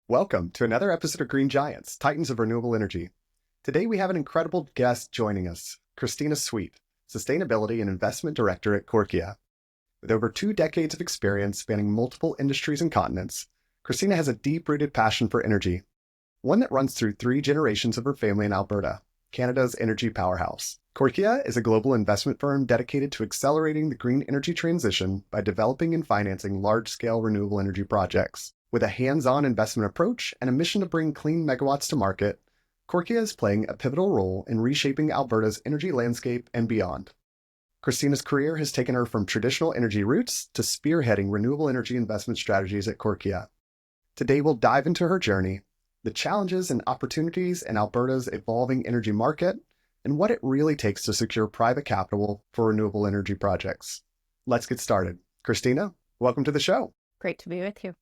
Welcome to another episode of Green Giants, Titans of Renewable Energy. Today we have an incredible guest joining us, Kristina Sweet, Sustainability and Investment Director at Korkia. With over 2 decades of experience spanning multiple industries and continents, Kristina has a deep-rooted passion for energy, one that runs through 3 generations of her family in Alberta, Canada's energy powerhouse. Korkia is a global investment firm dedicated to accelerating the green energy transition by developing and financing large-scale renewable energy projects. With a hands-on investment approach and a mission to bring clean megawatts to market, Korkia is playing a pivotal role in reshaping Alberta's energy landscape and beyond. Kristina's career has taken her from traditional energy roots to spearheading renewable energy investment strategies at Korkia. Today we'll dive into her journey, the challenges and opportunities in Alberta's evolving energy market, and what it really takes to secure private capital for renewable energy projects. Let's get started. Kristina, welcome to the show. Great to be with you.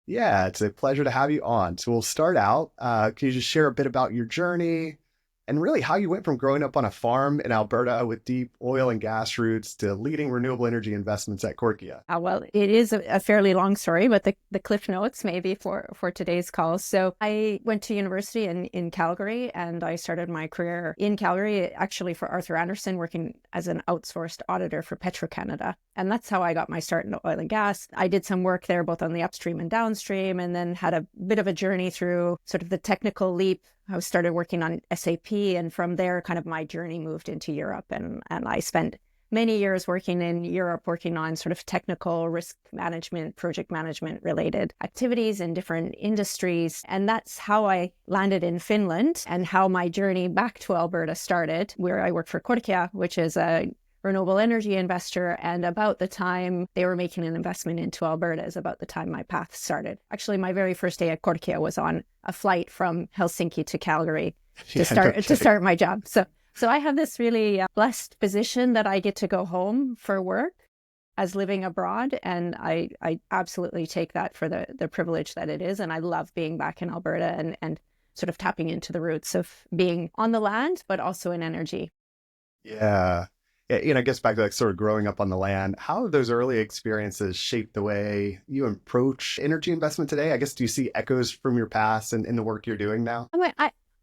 Yeah, it's a pleasure to have you on. So we'll start out. Can you just share a bit about your journey and really how you went from growing up on a farm in Alberta with deep oil and gas roots to leading renewable energy investments at Korkia? Well, it is a fairly long story, but the cliff notes maybe for today's call. So I went to university in Calgary, and I started my career in Calgary, actually for Arthur Andersen, working as an outsourced auditor for Petro-Canada. And that's how I got my start in oil and gas. I did some work there, both on the upstream and downstream, and then had a bit of a journey through sort of the technical leap. I started working on SAP, and from there, kind of my journey moved into Europe. And I spent many years working in Europe, working on sort of technical risk management, project management related activities in different industries. And that's how I landed in Finland and how my journey back to Alberta started, where I work for Korkia, which is a renewable energy investor. And about the time they were making an investment into Alberta is about the time my path started. Actually, my very first day at Korkia was on a flight from Helsinki to Calgary to start my job. So I have this really blessed position that I get to go home for work as living abroad. And I absolutely take that for the privilege that it is. And I love being back in Alberta and sort of tapping into the roots of being on the land, but also in energy. Yeah. I guess back to like sort of growing up on the land, how have those early experiences shaped the way you approach energy investment today? I guess, do you see echoes from your past and in the work you're doing now?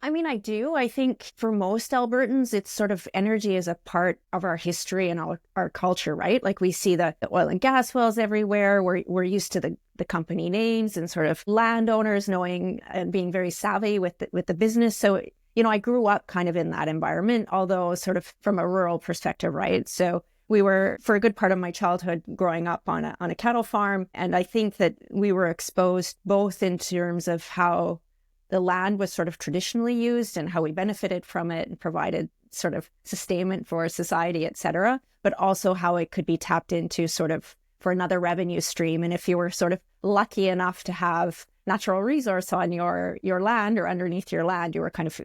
I mean, I do. I think for most Albertans, it's sort of energy is a part of our history and our culture, right? Like we see the oil and gas wells everywhere. We're used to the company names and sort of landowners knowing and being very savvy with the business. So I grew up kind of in that environment, although sort of from a rural perspective, right? So we were, for a good part of my childhood, growing up on a cattle farm. And I think that we were exposed both in terms of how the land was sort of traditionally used and how we benefited from it and provided sort of sustainment for society, et cetera, but also how it could be tapped into sort of for another revenue stream. And if you were sort of lucky enough to have natural resource on your land or underneath your land, you were kind of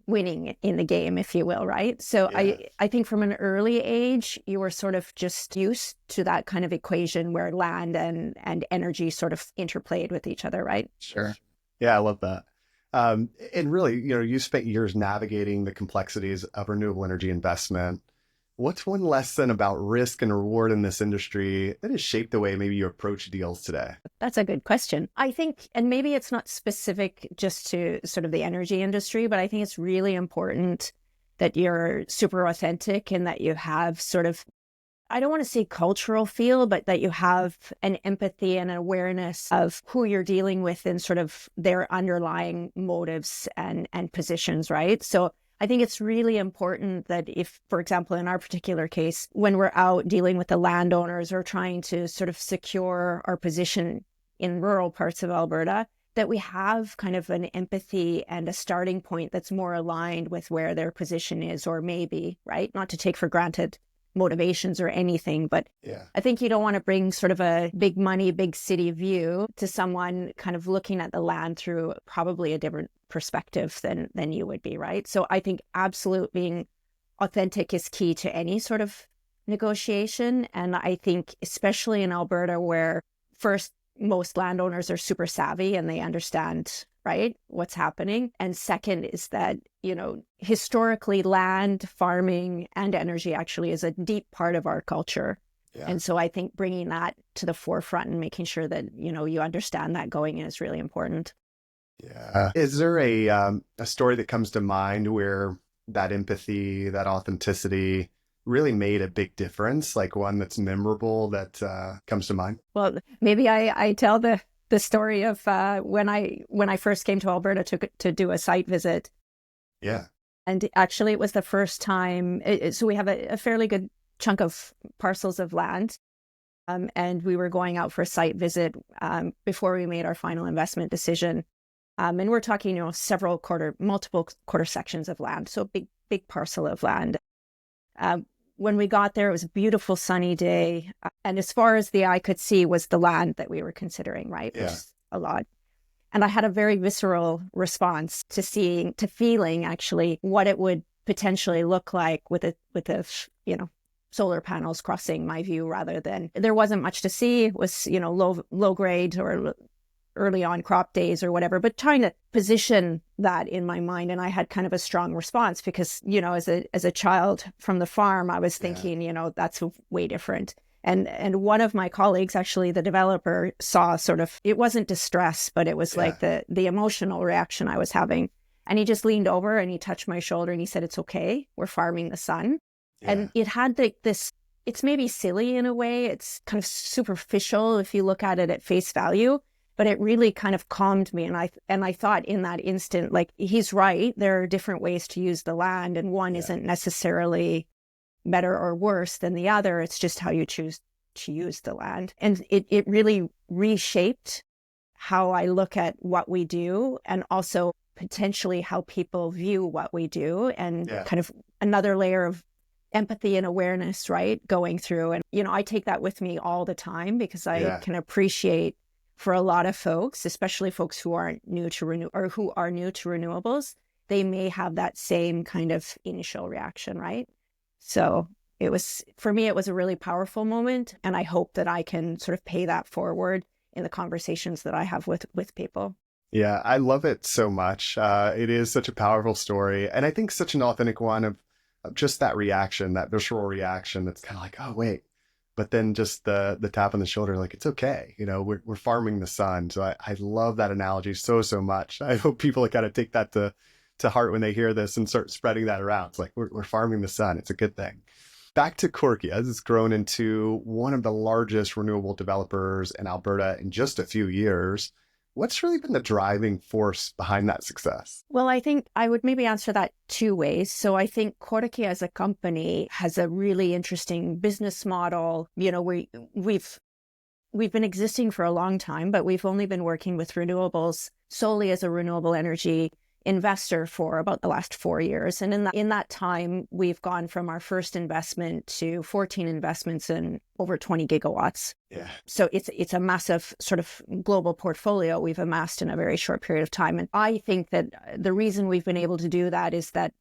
winning in the game, if you will, right? So yeah. I think from an early age, you were sort of just used to that kind of equation where land and energy sort of interplayed with each other, right? Sure. Yeah, I love that. And really, you spent years navigating the complexities of renewable energy investment. What's one lesson about risk and reward in this industry that has shaped the way maybe you approach deals today? That's a good question. I think, and maybe it's not specific just to sort of the energy industry, but I think it's really important that you're super authentic and that you have sort of, I don't want to say cultural feel, but that you have an empathy and an awareness of who you're dealing with and sort of their underlying motives and positions, right? So I think it's really important that if, for example, in our particular case, when we're out dealing with the landowners or trying to sort of secure our position in rural parts of Alberta, that we have kind of an empathy and a starting point that's more aligned with where their position is or maybe, right? Not to take for granted motivations or anything, but yeah. I think you don't want to bring sort of a big money, big city view to someone kind of looking at the land through probably a different perspective than you would be, right? So I think absolute being authentic is key to any sort of negotiation. And I think especially in Alberta, where first, most landowners are super savvy and they understand, right, what's happening. And second is that, historically land, farming, and energy actually is a deep part of our culture. Yeah. And so I think bringing that to the forefront and making sure that, you understand that going in is really important. Yeah. Is there a story that comes to mind where that empathy, that authenticity really made a big difference? Like one that's memorable that comes to mind? Well, maybe I tell the story of when I first came to Alberta to do a site visit. Yeah. And actually, it was the first time. So we have a fairly good chunk of parcels of land. And we were going out for a site visit before we made our final investment decision. And we're talking, multiple quarter sections of land. So a big parcel of land. When we got there, it was a beautiful sunny day. And as far as the eye could see was the land that we were considering, right? Yeah. Which is a lot. And I had a very visceral response to feeling actually what it would potentially look like with solar panels crossing my view rather than, there wasn't much to see. It was, low grade or early on crop days or whatever, but trying to position that in my mind. And I had kind of a strong response because, as a child from the farm, I was thinking, that's way different. And one of my colleagues, actually the developer, saw sort of, it wasn't distress, but it was like the emotional reaction I was having. And he just leaned over and he touched my shoulder and he said, "It's okay. We're farming the sun." Yeah. And it had this, it's maybe silly in a way. It's kind of superficial if you look at it at face value, but it really kind of calmed me. And I thought in that instant, like, he's right. There are different ways to use the land, and one isn't necessarily better or worse than the other. It's just how you choose to use the land. And it really reshaped how I look at what we do, and also potentially how people view what we do, and kind of another layer of empathy and awareness, right, going through. And, I take that with me all the time because I can appreciate, for a lot of folks, especially folks who aren't new to who are new to renewables, they may have that same kind of initial reaction, right? So for me, it was a really powerful moment. And I hope that I can sort of pay that forward in the conversations that I have with people. Yeah, I love it so much. It is such a powerful story. And I think such an authentic one of just that reaction, that visceral reaction that's kind of like, oh, wait. But then just the tap on the shoulder, like, it's okay. We're farming the sun. So I love that analogy so much. I hope people kind of take that to heart when they hear this and start spreading that around. It's like, we're farming the sun. It's a good thing. Back to Korkia, as it's grown into one of the largest renewable developers in Alberta in just a few years. What's really been the driving force behind that success? Well, I think I would maybe answer that two ways. So I think Korkia as a company has a really interesting business model. We've been existing for a long time, but we've only been working with renewables solely as a renewable energy investor for about the last 4 years. And in that time, we've gone from our first investment to 14 investments in over 20 gigawatts. Yeah. So it's a massive sort of global portfolio we've amassed in a very short period of time. And I think that the reason we've been able to do that is that,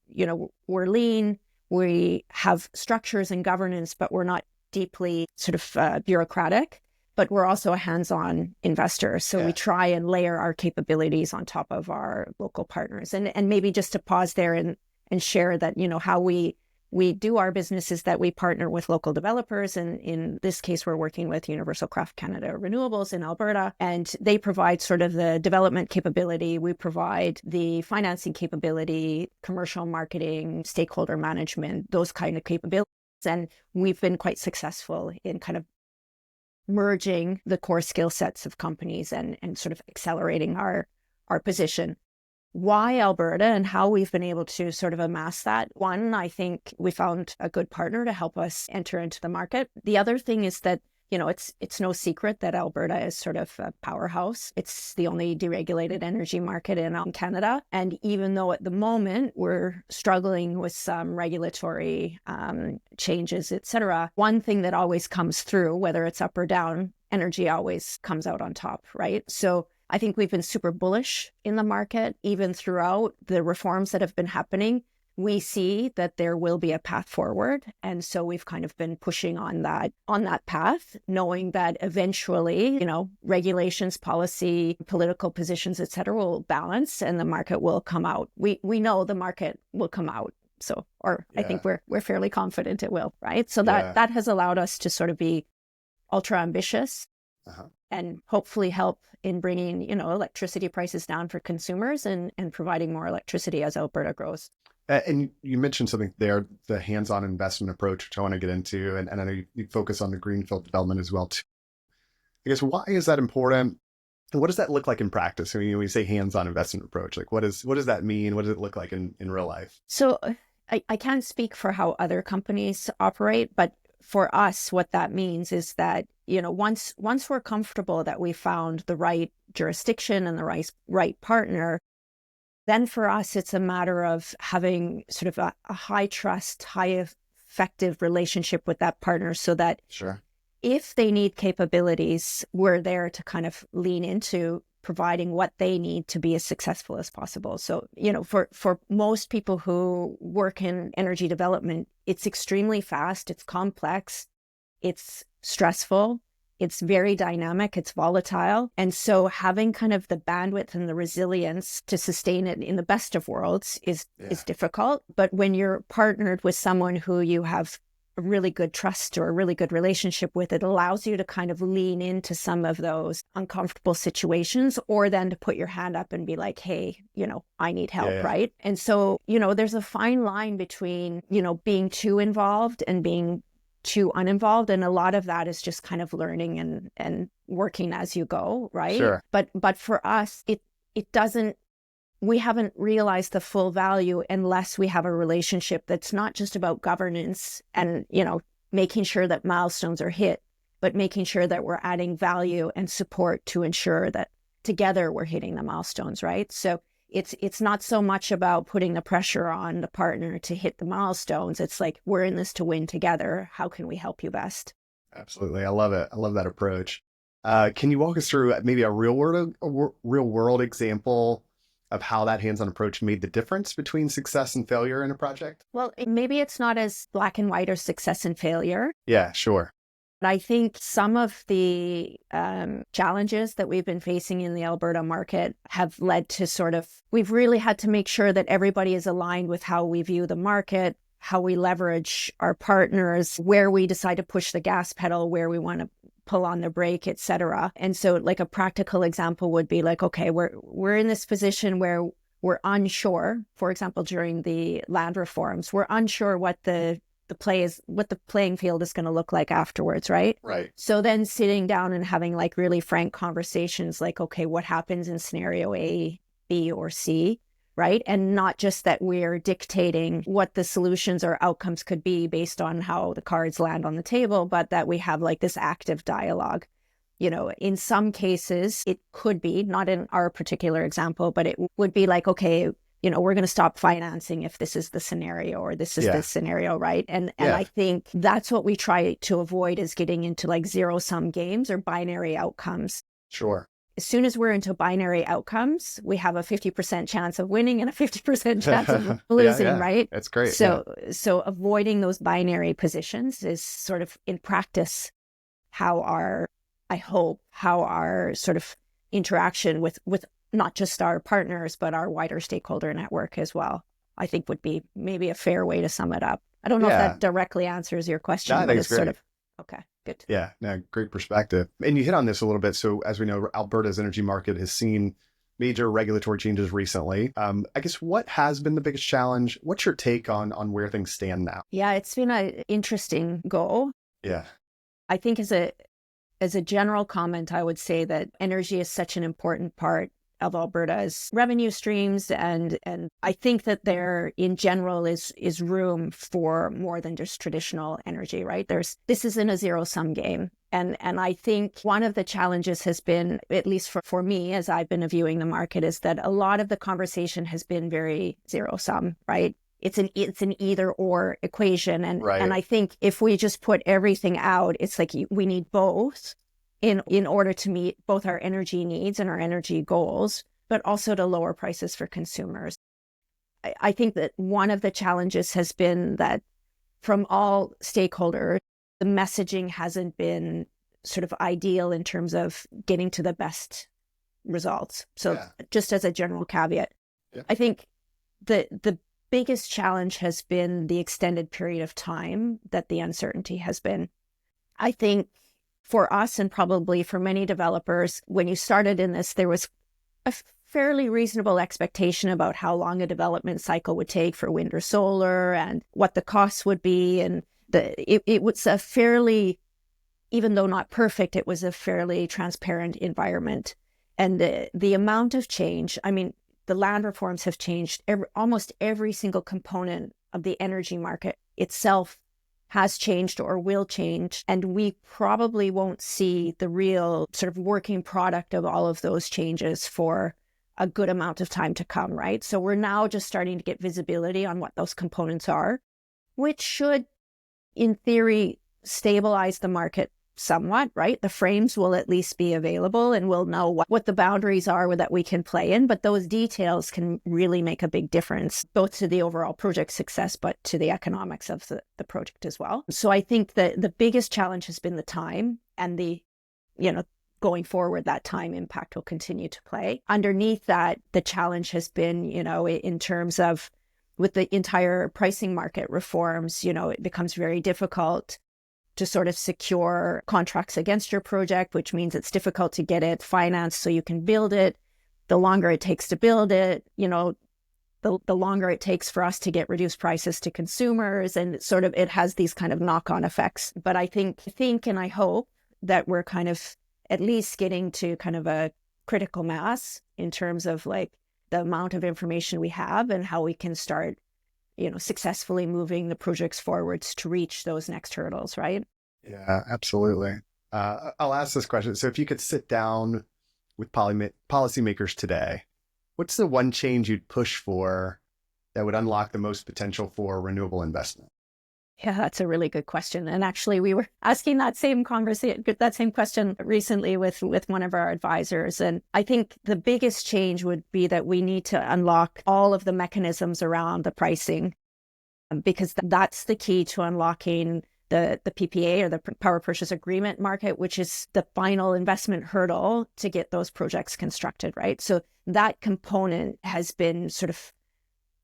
we're lean, we have structures and governance, but we're not deeply sort of bureaucratic. But we're also a hands-on investor. So we try and layer our capabilities on top of our local partners. And maybe just to pause there and share that, how we do our business is that we partner with local developers. And in this case, we're working with Universal Craft Canada Renewables in Alberta. And they provide sort of the development capability. We provide the financing capability, commercial marketing, stakeholder management, those kind of capabilities. And we've been quite successful in kind of merging the core skill sets of companies and sort of accelerating our position. Why Alberta and how we've been able to sort of amass that? One, I think we found a good partner to help us enter into the market. The other thing is that, it's no secret that Alberta is sort of a powerhouse. It's the only deregulated energy market in Canada. And even though at the moment we're struggling with some regulatory changes, et cetera, one thing that always comes through, whether it's up or down, energy always comes out on top, right? So I think we've been super bullish in the market, even throughout the reforms that have been happening. We see that there will be a path forward. And so we've kind of been pushing on that path, knowing that eventually, regulations, policy, political positions, et cetera, will balance and the market will come out. We know the market will come out. So, I think we're fairly confident it will, right? So that has allowed us to sort of be ultra ambitious. and hopefully help in bringing, electricity prices down for consumers and providing more electricity as Alberta grows. And you mentioned something there, the hands-on investment approach, which I want to get into. And I know you focus on the greenfield development as well, too. I guess, why is that important? And what does that look like in practice? I mean, when you say hands-on investment approach, like what does that mean? What does it look like in real life? So I can't speak for how other companies operate, but for us, what that means is that, once we're comfortable that we found the right jurisdiction and the right partner, then for us, it's a matter of having sort of a high trust, high effective relationship with that partner so that Sure. if they need capabilities, we're there to kind of lean into providing what they need to be as successful as possible. So, for most people who work in energy development, it's extremely fast, it's complex, it's stressful, it's very dynamic, it's volatile. And so having kind of the bandwidth and the resilience to sustain it in the best of worlds is difficult. But when you're partnered with someone who you have a really good trust or a really good relationship with, it allows you to kind of lean into some of those uncomfortable situations, or then to put your hand up and be like, hey, I need help, right? And so, there's a fine line between, being too involved and being too uninvolved. And a lot of that is just kind of learning and working as you go, right? Sure. But for us, it doesn't, we haven't realized the full value unless we have a relationship that's not just about governance and, making sure that milestones are hit, but making sure that we're adding value and support to ensure that together we're hitting the milestones, right? So it's not so much about putting the pressure on the partner to hit the milestones. It's like, we're in this to win together. How can we help you best? Absolutely. I love it. I love that approach. Can you walk us through maybe a real world example of how that hands-on approach made the difference between success and failure in a project? Well, maybe it's not as black and white as success and failure. Yeah, sure. But I think some of the challenges that we've been facing in the Alberta market have led to we've really had to make sure that everybody is aligned with how we view the market, how we leverage our partners, where we decide to push the gas pedal, where we want to pull on the brake, et cetera. And so like a practical example would be like, okay, we're in this position where we're unsure, for example, during the land reforms, we're unsure what the playing field is going to look like afterwards, right? Right. So then sitting down and having like really frank conversations like, okay, what happens in scenario A, B, or C, right? And not just that we're dictating what the solutions or outcomes could be based on how the cards land on the table, but that we have like this active dialogue. In some cases, it could be, not in our particular example, but it would be like, okay, we're going to stop financing if this is the scenario or this is the scenario, right? And I think that's what we try to avoid, is getting into like zero-sum games or binary outcomes. Sure. As soon as we're into binary outcomes, we have a 50% chance of winning and a 50% chance of losing, right? That's great. So avoiding those binary positions is sort of in practice how our sort of interaction with not just our partners, but our wider stakeholder network as well, I think would be maybe a fair way to sum it up. I don't know if that directly answers your question, but it's sort of, okay, good. Yeah, no, great perspective. And you hit on this a little bit. So as we know, Alberta's energy market has seen major regulatory changes recently. I guess, what has been the biggest challenge? What's your take on where things stand now? Yeah, it's been an interesting go. Yeah. I think as a general comment, I would say that energy is such an important part of Alberta's revenue streams, and I think that there in general is room for more than just traditional energy, right? This isn't a zero-sum game. And I think one of the challenges has been, at least for me as I've been viewing the market, is that a lot of the conversation has been very zero-sum, right? It's an either or equation. And I think if we just put everything out, it's like we need both in order to meet both our energy needs and our energy goals, but also to lower prices for consumers. I think that one of the challenges has been that from all stakeholders, the messaging hasn't been sort of ideal in terms of getting to the best results. So just as a general caveat, I think the biggest challenge has been the extended period of time that the uncertainty has been. I think for us and probably for many developers, when you started in this, there was a fairly reasonable expectation about how long a development cycle would take for wind or solar and what the costs would be. And it was a fairly, even though not perfect, it was a fairly transparent environment. And the amount of change, I mean, the land reforms have changed. Almost every single component of the energy market itself has changed or will change. And we probably won't see the real sort of working product of all of those changes for a good amount of time to come, right? So we're now just starting to get visibility on what those components are, which should, in theory, stabilize the market somewhat, right? The frames will at least be available and we'll know what the boundaries are that we can play in, but those details can really make a big difference, both to the overall project success, but to the economics of the project as well. So I think that the biggest challenge has been the time, and going forward, that time impact will continue to play. Underneath that, the challenge has been, in terms of with the entire pricing market reforms, it becomes very difficult to sort of secure contracts against your project, which means it's difficult to get it financed so you can build it. The longer it takes to build it, the longer it takes for us to get reduced prices to consumers, and it has these kind of knock-on effects. But I think and I hope that we're kind of at least getting to kind of a critical mass in terms of like the amount of information we have and how we can start successfully moving the projects forwards to reach those next hurdles, right? Yeah, absolutely. I'll ask this question. So if you could sit down with policymakers today, what's the one change you'd push for that would unlock the most potential for renewable investment? Yeah, that's a really good question. And actually, we were asking that same question recently with one of our advisors. And I think the biggest change would be that we need to unlock all of the mechanisms around the pricing, because that's the key to unlocking the PPA, or the power purchase agreement market, which is the final investment hurdle to get those projects constructed, right? So that component has been sort of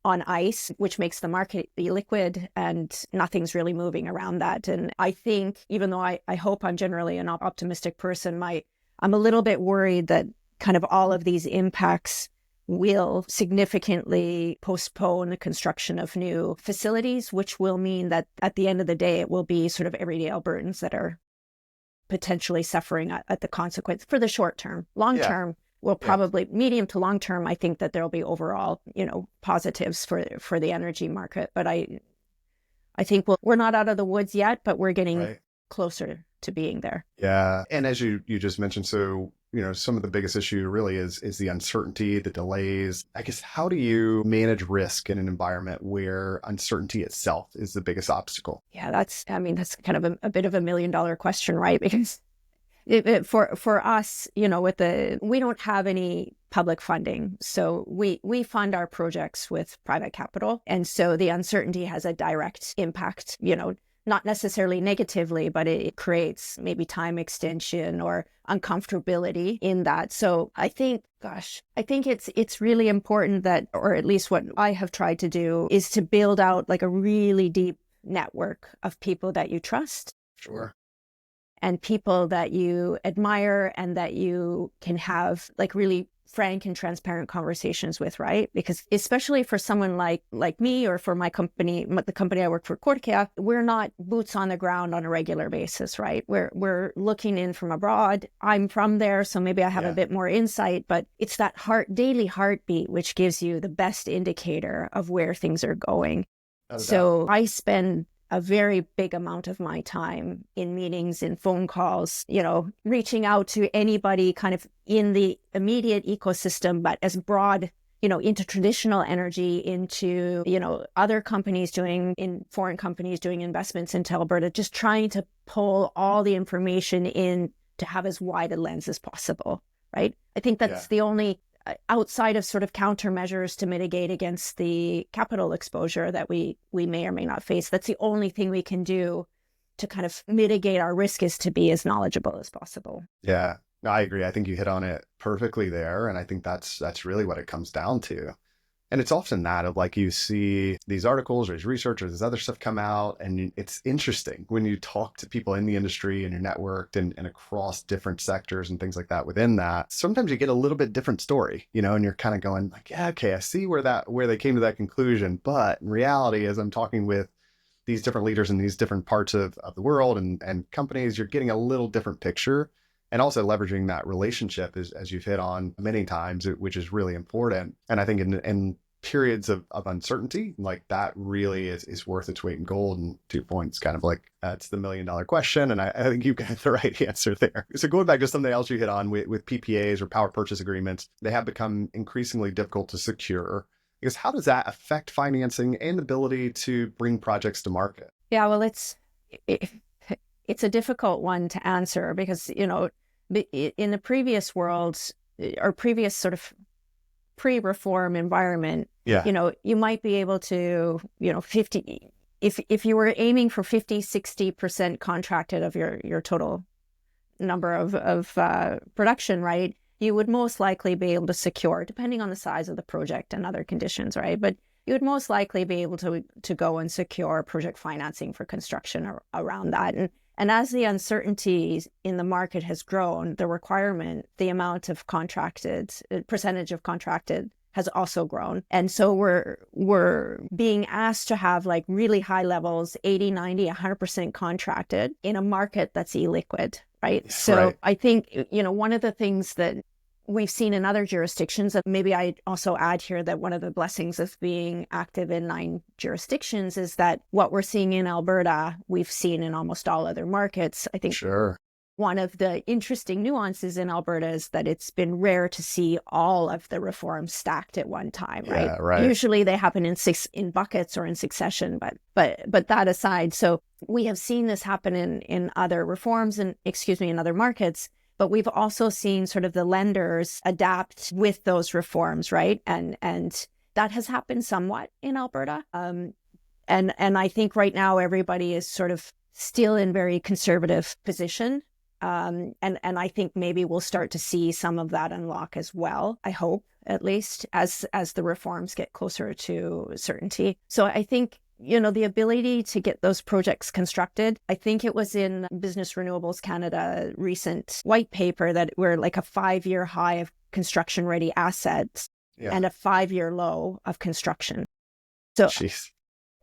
on ice, which makes the market illiquid, and nothing's really moving around that. And I think, even though I hope I'm generally an optimistic person, I'm a little bit worried that kind of all of these impacts will significantly postpone the construction of new facilities, which will mean that at the end of the day, it will be sort of everyday Albertans that are potentially suffering at the consequence for the short term. Long term, will probably, medium to long term, I think that there'll be overall, positives for the energy market. But I think we're not out of the woods yet, but we're getting closer to being there. Yeah. And as you just mentioned, so, some of the biggest issue really is the uncertainty, the delays. I guess, how do you manage risk in an environment where uncertainty itself is the biggest obstacle? Yeah, that's kind of a bit of $1 million question, right? Because for us, we don't have any public funding. So we fund our projects with private capital. And so the uncertainty has a direct impact, not necessarily negatively, but it creates maybe time extension or uncomfortability in that. So I think it's really important that, or at least what I have tried to do, is to build out like a really deep network of people that you trust. Sure. And people that you admire and that you can have like really frank and transparent conversations with, right? Because especially for someone like me, or for my company, the company I work for, Korkia, we're not boots on the ground on a regular basis, right? We're looking in from abroad. I'm from there, so maybe I have a bit more insight, but it's that daily heartbeat which gives you the best indicator of where things are going. So I spend a very big amount of my time in meetings, in phone calls, reaching out to anybody kind of in the immediate ecosystem, but as broad, into traditional energy, into, other companies foreign companies doing investments into Alberta, just trying to pull all the information in to have as wide a lens as possible, right? I think that's the only, outside of sort of countermeasures to mitigate against the capital exposure that we may or may not face, that's the only thing we can do to kind of mitigate our risk, is to be as knowledgeable as possible. Yeah, no, I agree. I think you hit on it perfectly there. And I think that's really what it comes down to. And it's often that of like you see these articles or these research or this other stuff come out, and it's interesting when you talk to people in the industry and you're networked and across different sectors and things like that within that. Sometimes you get a little bit different story, and you're kind of going like, yeah, okay, I see where they came to that conclusion. But in reality, as I'm talking with these different leaders in these different parts of the world and companies, you're getting a little different picture. And also leveraging that relationship as you've hit on many times, which is really important. And I think in periods of uncertainty, like that really is worth its weight in gold. And 2 points, kind of like it's the $1 million question. And I think you got the right answer there. So going back to something else you hit on with PPAs or power purchase agreements, they have become increasingly difficult to secure. Because how does that affect financing and ability to bring projects to market? Yeah, well, it's a difficult one to answer because, in the previous worlds or previous sort of pre-reform environment, you might be able to, 50, if you were aiming for 50-60% contracted of your total number of production, right, you would most likely be able to secure, depending on the size of the project and other conditions, right? But you would most likely be able to go and secure project financing for construction around that. And as the uncertainty in the market has grown, the requirement, the amount of percentage of contracted has also grown. And so we're being asked to have like really high levels, 80, 90, 100% contracted in a market that's illiquid, right? So I think, one of the things that we've seen in other jurisdictions, that maybe I also add here that one of the blessings of being active in 9 jurisdictions is that what we're seeing in Alberta, we've seen in almost all other markets. I think one of the interesting nuances in Alberta is that it's been rare to see all of the reforms stacked at one time, right? Yeah, right. Usually they happen in buckets or in succession, but that aside, so we have seen this happen in other reforms and in other markets. But we've also seen sort of the lenders adapt with those reforms, right? And that has happened somewhat in Alberta. And I think right now everybody is sort of still in very conservative position. And I think maybe we'll start to see some of that unlock as well. I hope, at least, as the reforms get closer to certainty. So I think, the ability to get those projects constructed. I think it was in Business Renewables Canada recent white paper that we're like a 5-year high of construction ready assets and a 5-year low of construction. So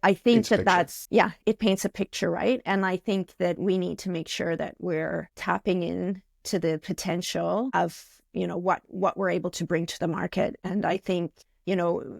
I think it paints a picture, right? And I think that we need to make sure that we're tapping in to the potential of, what we're able to bring to the market. And I think,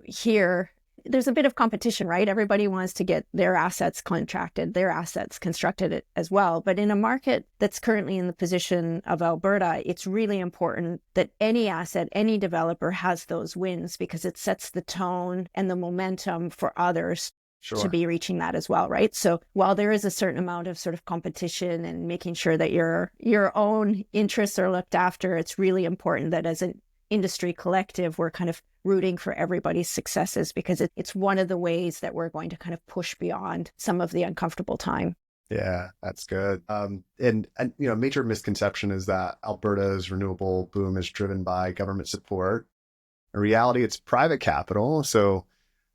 here, there's a bit of competition, right? Everybody wants to get their assets contracted, their assets constructed as well. But in a market that's currently in the position of Alberta, it's really important that any asset, any developer has those wins because it sets the tone and the momentum for others to be reaching that as well, right? So while there is a certain amount of sort of competition and making sure that your own interests are looked after, it's really important that as an industry collective, we're kind of rooting for everybody's successes because it's one of the ways that we're going to kind of push beyond some of the uncomfortable time. Yeah, that's good. And major misconception is that Alberta's renewable boom is driven by government support. In reality, it's private capital. So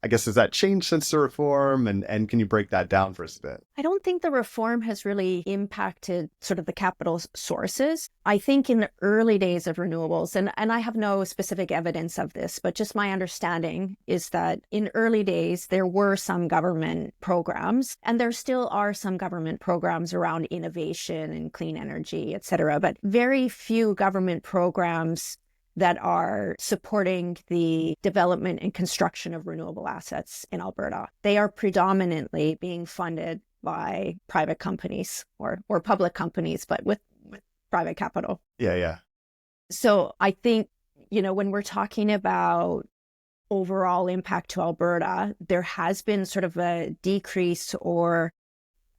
I guess, has that changed since the reform? And can you break that down for us a bit? I don't think the reform has really impacted sort of the capital sources. I think in the early days of renewables, and I have no specific evidence of this, but just my understanding is that in early days, there were some government programs, and there still are some government programs around innovation and clean energy, et cetera, but very few government programs that are supporting the development and construction of renewable assets in Alberta. They are predominantly being funded by private companies or public companies, but with private capital. Yeah. So I think, when we're talking about overall impact to Alberta, there has been sort of a decrease or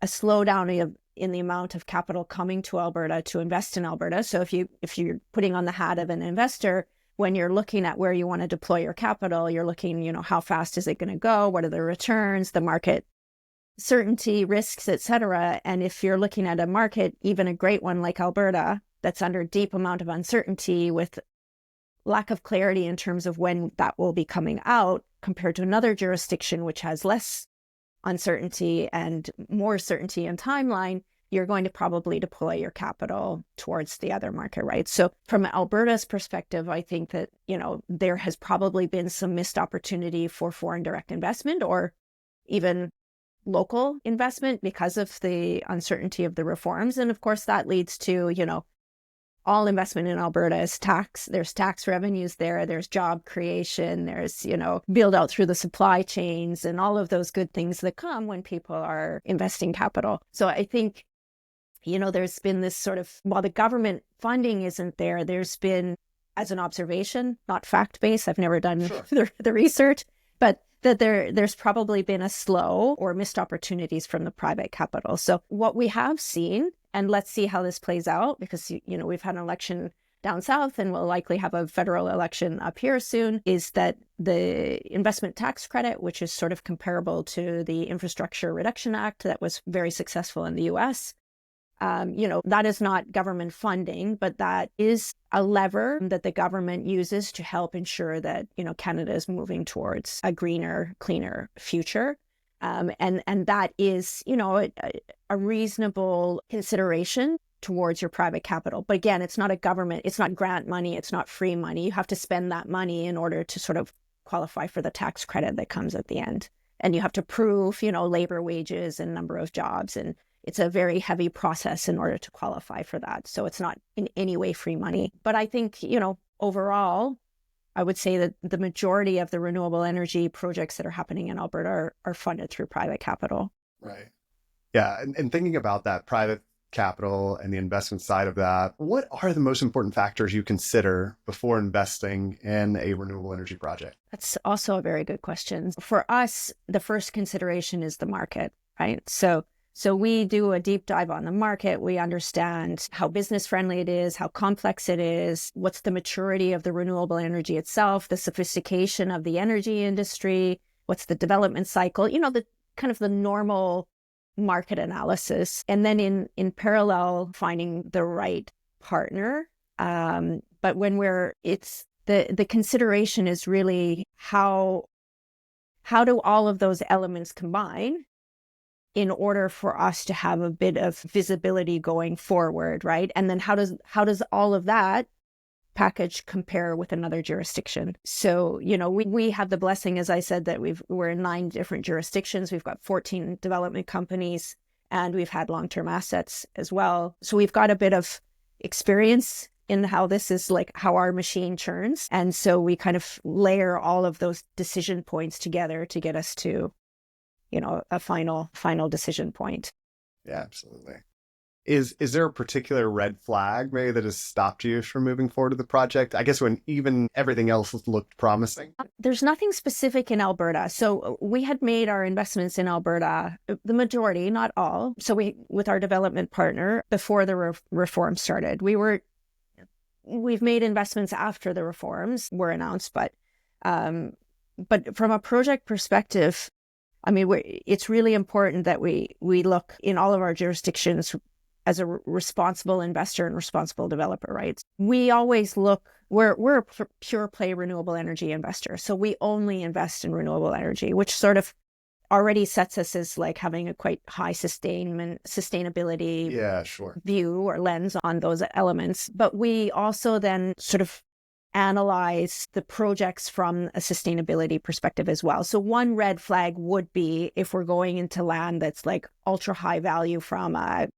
a slowdown in the amount of capital coming to Alberta to invest in Alberta. So if you're putting on the hat of an investor, when you're looking at where you want to deploy your capital, you're looking, how fast is it going to go? What are the returns, the market certainty, risks, et cetera. And if you're looking at a market, even a great one like Alberta, that's under a deep amount of uncertainty with lack of clarity in terms of when that will be coming out, compared to another jurisdiction, which has less uncertainty and more certainty in timeline, you're going to probably deploy your capital towards the other market, right? So from Alberta's perspective, I think that, there has probably been some missed opportunity for foreign direct investment or even local investment because of the uncertainty of the reforms. And of course, that leads to, all investment in Alberta is tax. There's tax revenues there. There's job creation. There's, build out through the supply chains and all of those good things that come when people are investing capital. So I think, there's been this sort of, while the government funding isn't there, there's been, as an observation, not fact-based, I've never done the research, but that there's probably been a slow or missed opportunities from the private capital. So what we have seen, and let's see how this plays out, because, we've had an election down south and we'll likely have a federal election up here soon, is that the investment tax credit, which is sort of comparable to the Infrastructure Reduction Act that was very successful in the US, that is not government funding, but that is a lever that the government uses to help ensure that, Canada is moving towards a greener, cleaner future. And that is, a reasonable consideration towards your private capital. But again, it's not it's not grant money, it's not free money. You have to spend that money in order to sort of qualify for the tax credit that comes at the end. And you have to prove, labor wages and number of jobs. And it's a very heavy process in order to qualify for that. So it's not in any way free money. But I think, overall, I would say that the majority of the renewable energy projects that are happening in Alberta are funded through private capital. Right. Yeah. And thinking about that private capital and the investment side of that, what are the most important factors you consider before investing in a renewable energy project? That's also a very good question. For us, the first consideration is the market, right? So we do a deep dive on the market. We understand how business friendly it is, how complex it is, what's the maturity of the renewable energy itself, the sophistication of the energy industry, what's the development cycle, the kind of the normal market analysis. And then in parallel, finding the right partner. But when it's the consideration is really how do all of those elements combine in order for us to have a bit of visibility going forward, right? And then how does all of that package compare with another jurisdiction? So, we have the blessing, as I said, that we're in 9 different jurisdictions. We've got 14 development companies, and we've had long-term assets as well. So we've got a bit of experience in how this is like how our machine churns. And so we kind of layer all of those decision points together to get us to a final decision point. Yeah, absolutely. Is there a particular red flag maybe that has stopped you from moving forward with the project? I guess when even everything else looked promising. There's nothing specific in Alberta. So we had made our investments in Alberta, the majority, not all. So with our development partner, before the reform started, we've made investments after the reforms were announced, but from a project perspective, I mean, it's really important that we look in all of our jurisdictions as a responsible investor and responsible developer, right? We always look, we're a pure play renewable energy investor. So we only invest in renewable energy, which sort of already sets us as like having a quite high sustainability view or lens on those elements. But we also then sort of analyze the projects from a sustainability perspective as well. So one red flag would be if we're going into land that's like ultra high value from a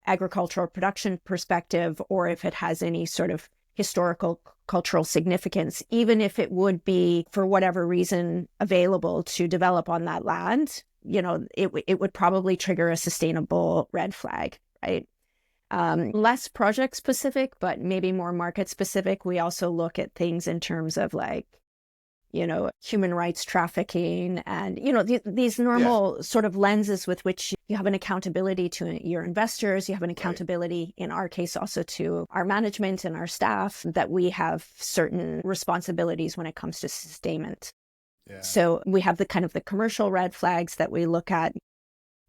agricultural production perspective, or if it has any sort of historical cultural significance, even if it would be for whatever reason available to develop on that land, it would probably trigger a sustainable red flag, right? Less project specific, but maybe more market specific. We also look at things in terms of like, human rights trafficking and, these normal sort of lenses with which you have an accountability to your investors. You have an accountability, in our case, also to our management and our staff, that we have certain responsibilities when it comes to sustainment. Yeah. So we have the kind of the commercial red flags that we look at.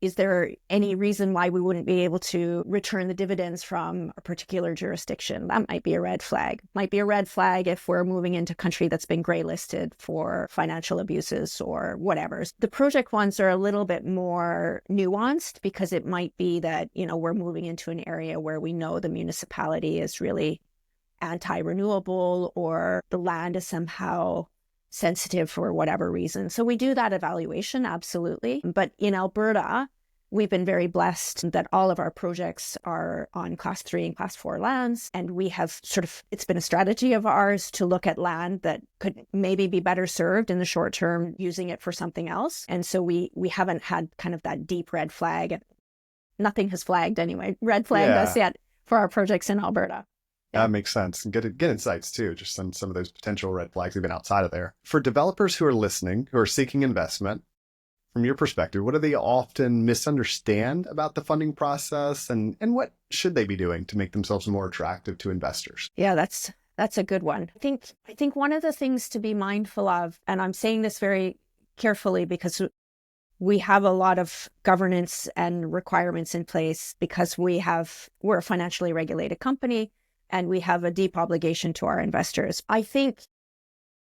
is there any reason why we wouldn't be able to return the dividends from a particular jurisdiction? That might be a red flag. Might be a red flag if we're moving into a country that's been gray listed for financial abuses or whatever. The project ones are a little bit more nuanced because it might be that, we're moving into an area where we know the municipality is really anti-renewable or the land is somehow sensitive for whatever reason. So we do that evaluation, absolutely. But in Alberta, we've been very blessed that all of our projects are on class 3 and class 4 lands. And we have it's been a strategy of ours to look at land that could maybe be better served in the short term using it for something else. And so we haven't had kind of that deep red flag. Nothing has flagged anyway. Red flagged us yet for our projects in Alberta. That makes sense. And good insights too, just on some of those potential red flags even outside of there. For developers who are listening, who are seeking investment, from your perspective, what do they often misunderstand about the funding process, and what should they be doing to make themselves more attractive to investors? Yeah, that's a good one. I think one of the things to be mindful of, and I'm saying this very carefully because we have a lot of governance and requirements in place because we're a financially regulated company. And we have a deep obligation to our investors. I think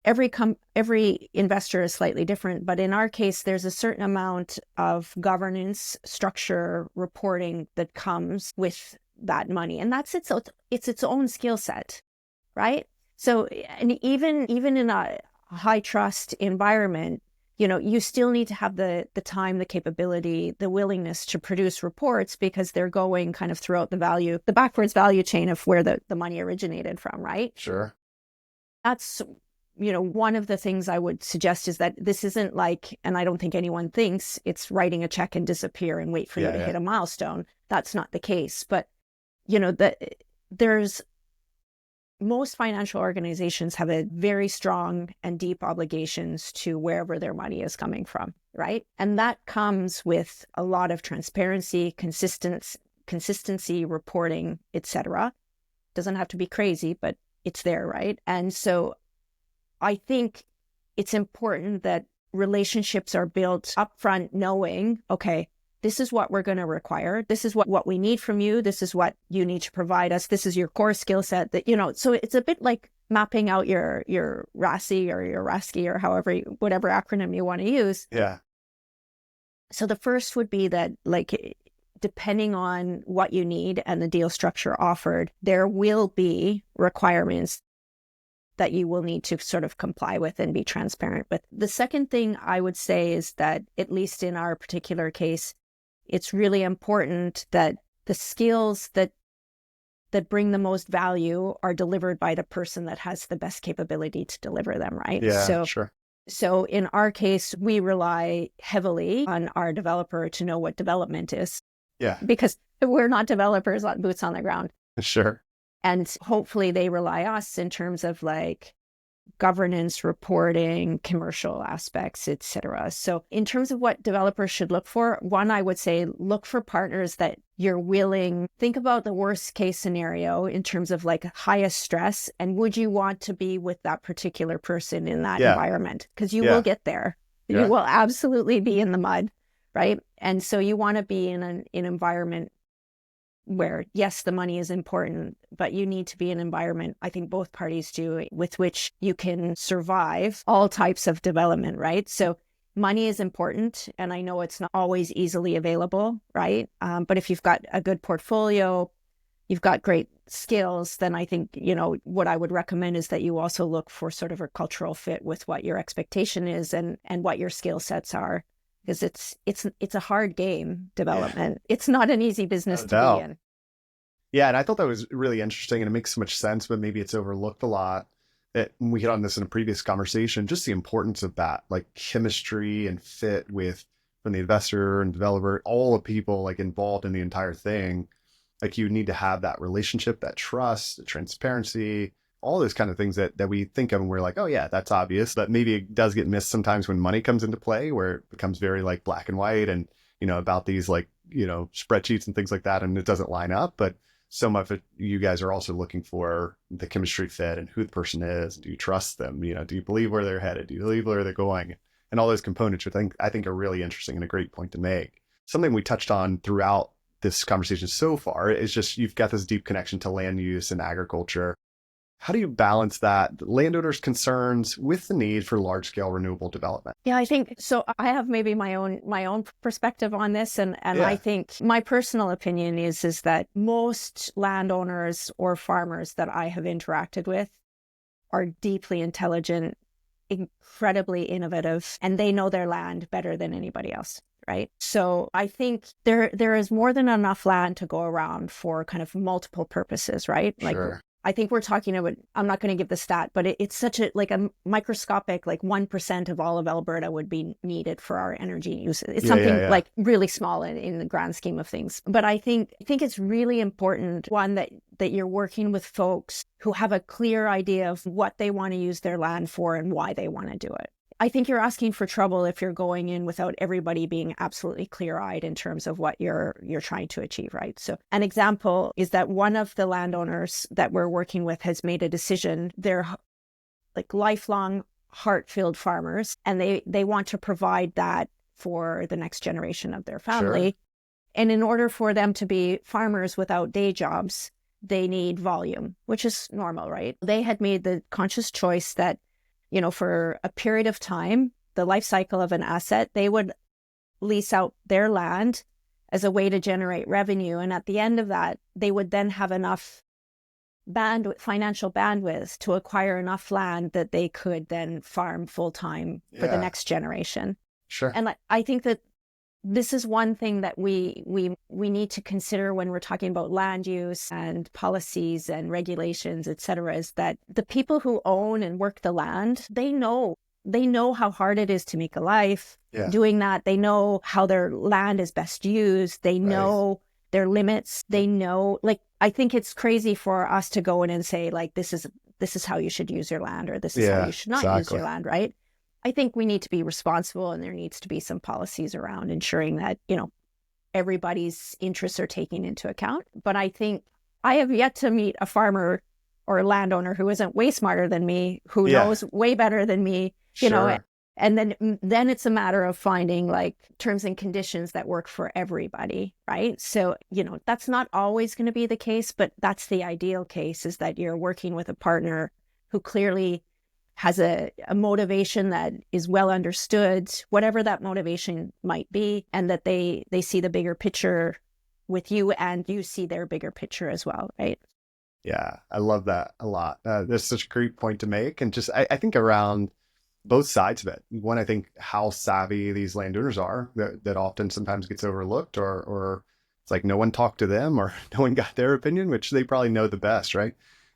every investor is slightly different, but in our case, there's a certain amount of governance, structure, reporting that comes with that money, and that's its own skill set, right? So, and even in a high trust environment, you still need to have the time, the capability, the willingness to produce reports because they're going kind of throughout the backwards value chain of where the money originated from, right? Sure. That's, one of the things I would suggest is that this isn't like, and I don't think anyone thinks it's writing a check and disappear and wait for you to hit a milestone. That's not the case. But, most financial organizations have a very strong and deep obligations to wherever their money is coming from, right? And that comes with a lot of transparency, consistency, reporting, etc. Doesn't have to be crazy, but it's there, right? And so I think it's important that relationships are built upfront knowing, okay, this is what we're going to require. This is what we need from you. This is what you need to provide us. This is your core skill set that, so it's a bit like mapping out your RASI or your RASCI or whatever acronym you want to use. Yeah. So the first would be that, like, depending on what you need and the deal structure offered, there will be requirements that you will need to sort of comply with and be transparent with. The second thing I would say is that, at least in our particular case, it's really important that the skills that bring the most value are delivered by the person that has the best capability to deliver them, right? Yeah, sure. So in our case, we rely heavily on our developer to know what development is. Yeah. Because we're not developers on boots on the ground. Sure. And hopefully they rely us in terms of like governance, reporting, commercial aspects, etc. So in terms of what developers should look for, one, I would say look for partners that you're willing, think about the worst case scenario in terms of like highest stress, and would you want to be with that particular person in that environment? Because you will get there. You will absolutely be in the mud, right? And so you want to be in an environment where, yes, the money is important, but you need to be an environment, I think both parties do, with which you can survive all types of development, right? So money is important, and I know it's not always easily available, right? But if you've got a good portfolio, you've got great skills, then I think, what I would recommend is that you also look for sort of a cultural fit with what your expectation is and what your skill sets are. Because it's a hard game, development. Yeah. It's not an easy business to be in. Yeah, and I thought that was really interesting, and it makes so much sense, but maybe it's overlooked a lot. We hit on this in a previous conversation, just the importance of that, like chemistry and fit from the investor and developer, all the people like involved in the entire thing. Like you need to have that relationship, that trust, the transparency, all those kind of things that we think of and we're like, oh yeah, that's obvious, but maybe it does get missed sometimes when money comes into play, where it becomes very like black and white and, about these like, spreadsheets and things like that. And it doesn't line up, but so much of it, you guys are also looking for the chemistry fit and who the person is. Do you trust them? Do you believe where they're headed? Do you believe where they're going? And all those components, which I think are really interesting and a great point to make. something we touched on throughout this conversation so far is just you've got this deep connection to land use and agriculture. How do you balance that landowners' concerns with the need for large-scale renewable development? Yeah, I think so. I have maybe my own perspective on this, and I think my personal opinion is that most landowners or farmers that I have interacted with are deeply intelligent, incredibly innovative, and they know their land better than anybody else. Right. So I think there is more than enough land to go around for kind of multiple purposes, right? Like I think we're talking about, I'm not going to give the stat, but it's such a microscopic, 1% of all of Alberta would be needed for our energy use. It's something like really small in the grand scheme of things. But I think it's really important, one, that you're working with folks who have a clear idea of what they want to use their land for and why they want to do it. I think you're asking for trouble if you're going in without everybody being absolutely clear-eyed in terms of what you're trying to achieve, right? So an example is that one of the landowners that we're working with has made a decision. They're like lifelong heart-filled farmers, and they want to provide that for the next generation of their family. Sure. And in order for them to be farmers without day jobs, they need volume, which is normal, right? They had made the conscious choice that, for a period of time, the life cycle of an asset, they would lease out their land as a way to generate revenue. And at the end of that, they would then have enough financial bandwidth to acquire enough land that they could then farm full time for the next generation. Sure. And I think that this is one thing that we need to consider when we're talking about land use and policies and regulations, et cetera, is that the people who own and work the land, they know how hard it is to make a life doing that. They know how their land is best used. They know their limits. They know, I think it's crazy for us to go in and say, this is how you should use your land, or this is how you should not use your land, right? I think we need to be responsible, and there needs to be some policies around ensuring that, everybody's interests are taken into account. But I think I have yet to meet a farmer or a landowner who isn't way smarter than me, who knows way better than me, you know, and then it's a matter of finding terms and conditions that work for everybody, right? So, that's not always going to be the case, but that's the ideal case, is that you're working with a partner who clearly has a motivation that is well understood, whatever that motivation might be, and that they see the bigger picture with you, and you see their bigger picture as well, right? Yeah, I love that a lot. That's such a great point to make. And just, I think around both sides of it. One, I think how savvy these landowners are, that often sometimes gets overlooked, or it's like no one talked to them, or no one got their opinion, which they probably know the best, right?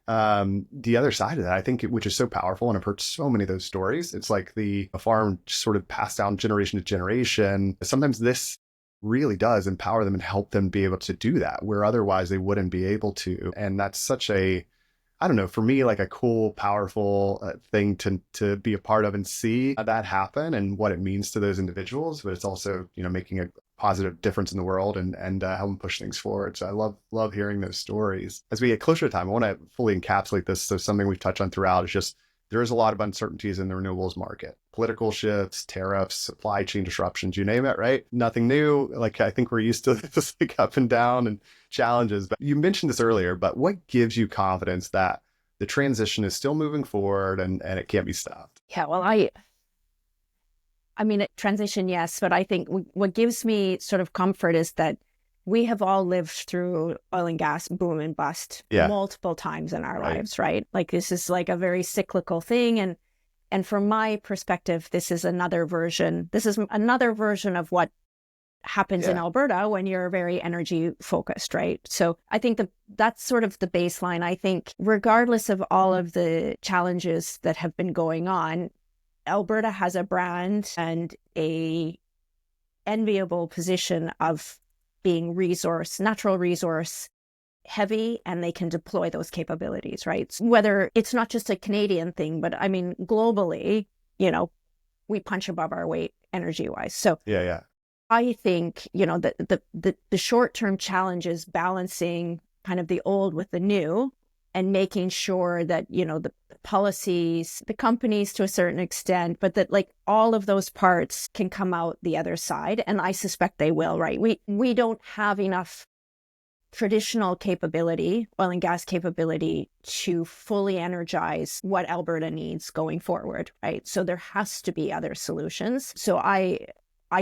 The other side of that, I think, which is so powerful, and I've heard so many of those stories, it's like a farm sort of passed down generation to generation. Sometimes this really does empower them and help them be able to do that, where otherwise they wouldn't be able to. And that's such a, I don't know, for me, a cool, powerful thing to be a part of and see that happen and what it means to those individuals. But it's also, making a positive difference in the world and help them push things forward. So I love hearing those stories. As we get closer to time, I want to fully encapsulate this. So something we've touched on throughout is just, there is a lot of uncertainties in the renewables market. Political shifts, tariffs, supply chain disruptions, you name it, right? Nothing new. I think we're used to this up and down and challenges. But you mentioned this earlier, but what gives you confidence that the transition is still moving forward and it can't be stopped? Yeah, well, I mean, transition, yes. But I think what gives me sort of comfort is that we have all lived through oil and gas boom and bust multiple times in our lives, right? This is a very cyclical thing. And from my perspective, this is another version of what happens in Alberta when you're very energy focused, right? So I think that's sort of the baseline. I think regardless of all of the challenges that have been going on, Alberta has a brand and a enviable position of being natural resource heavy, and they can deploy those capabilities, right? Whether it's not just a Canadian thing, but I mean, globally, we punch above our weight energy wise. So I think, the short-term challenge is balancing kind of the old with the new, and making sure that, the policies, the companies to a certain extent, but that like all of those parts can come out the other side. And I suspect they will, right? We don't have enough traditional capability, oil and gas capability, to fully energize what Alberta needs going forward, right? So there has to be other solutions. So I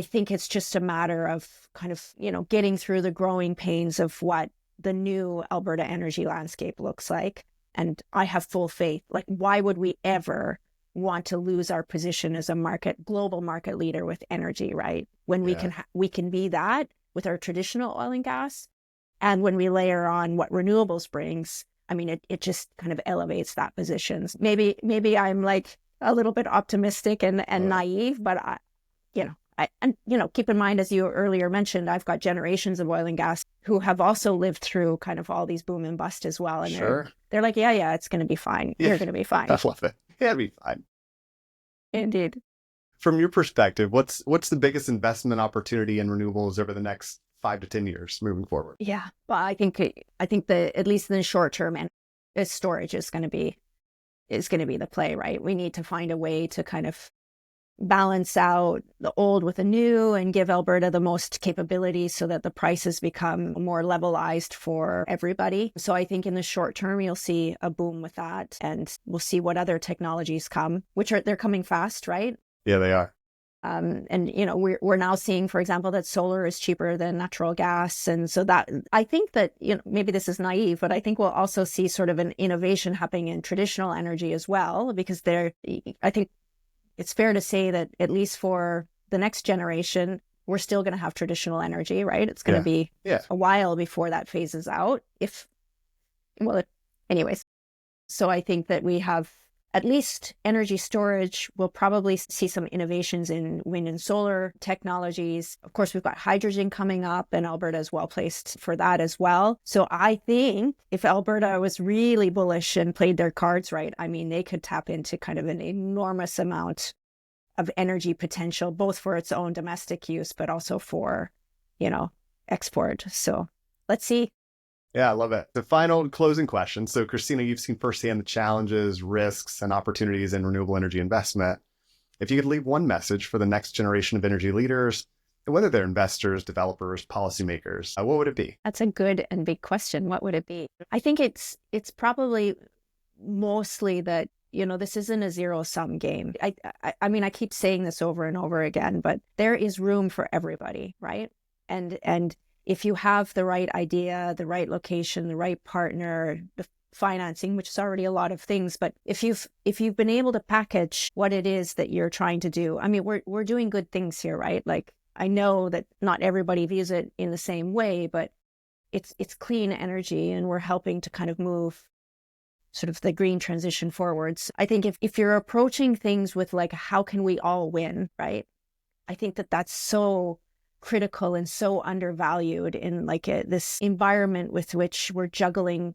think it's just a matter of kind of, getting through the growing pains of what the new Alberta energy landscape looks like. And I have full faith. Like, why would we ever want to lose our position as a global market leader with energy, right? When we can be that with our traditional oil and gas. And when we layer on what renewables brings, I mean, it just kind of elevates that position. Maybe I'm like a little bit optimistic and naive, but keep in mind, as you earlier mentioned, I've got generations of oil and gas who have also lived through kind of all these boom and bust as well. And they're like, yeah, it's going to be fine. Yeah, you're going to be fine. I love it. Yeah, it'll be fine. Indeed. From your perspective, what's the biggest investment opportunity in renewables over the next 5 to 10 years moving forward? Yeah, but I think that at least in the short term, and storage is going to be the play, right? We need to find a way to kind of balance out the old with the new and give Alberta the most capability so that the prices become more levelized for everybody. So I think in the short term, you'll see a boom with that, and we'll see what other technologies come, they're coming fast, right? Yeah, they are. And we're now seeing, for example, that solar is cheaper than natural gas, and so that I think that maybe this is naive, but I think we'll also see sort of an innovation happening in traditional energy as well, because I think it's fair to say that at least for the next generation, we're still going to have traditional energy, right? It's going to be a while before that phases out. Anyways, so I think that we have. At least energy storage, we'll probably see some innovations in wind and solar technologies. Of course, we've got hydrogen coming up, and Alberta is well placed for that as well. So I think if Alberta was really bullish and played their cards right, I mean, they could tap into kind of an enormous amount of energy potential, both for its own domestic use, but also for, export. So let's see. Yeah, I love it. The final closing question. So, Kristina, you've seen firsthand the challenges, risks, and opportunities in renewable energy investment. If you could leave one message for the next generation of energy leaders, whether they're investors, developers, policymakers, what would it be? That's a good and big question. What would it be? I think it's probably mostly that, this isn't a zero-sum game. I mean, I keep saying this over and over again, but there is room for everybody, right? And if you have the right idea, the right location, the right partner, the financing, which is already a lot of things, but if you've been able to package what it is that you're trying to do, I mean, we're doing good things here, right? Like, I know that not everybody views it in the same way, but it's clean energy, and we're helping to kind of move sort of the green transition forwards. I think if you're approaching things with like, how can we all win, right? I think that that's so critical and so undervalued in like this environment with which we're juggling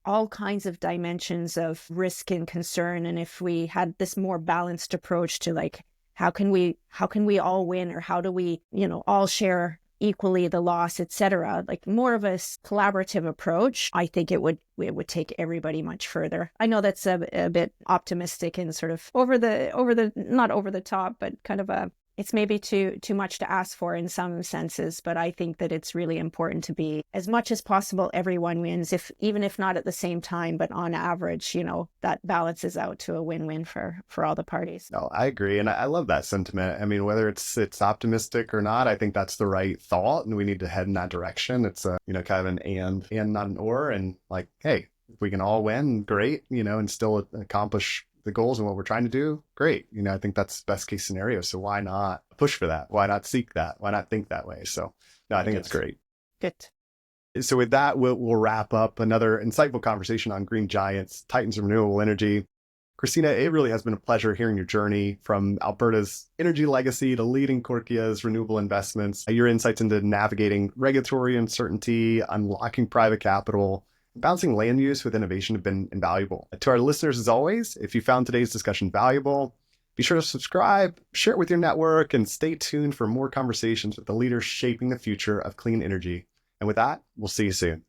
all kinds of dimensions of risk and concern. And if we had this more balanced approach to like, how can we all win, or how do we, all share equally the loss, etc., like more of a collaborative approach, I think it would take everybody much further. I know that's a bit optimistic and sort of over the not over the top, but kind of it's maybe too much to ask for in some senses, but I think that it's really important to be, as much as possible, everyone wins, even if not at the same time, but on average, that balances out to a win-win for all the parties. No, I agree. And I love that sentiment. I mean, whether it's optimistic or not, I think that's the right thought, and we need to head in that direction. It's a, kind of an and not an or, and like, hey, if we can all win, great, and still accomplish the goals and what we're trying to do, great. I think that's best case scenario. So why not push for that? Why not seek that? Why not think that way? So no, I think it's great. Good. So with that, we'll wrap up another insightful conversation on green giants, titans of renewable energy. Kristina, it really has been a pleasure hearing your journey from Alberta's energy legacy to leading Korkia's renewable investments, your insights into navigating regulatory uncertainty, unlocking private capital, balancing land use with innovation have been invaluable. To our listeners, as always, if you found today's discussion valuable, be sure to subscribe, share it with your network, and stay tuned for more conversations with the leaders shaping the future of clean energy. And with that, we'll see you soon.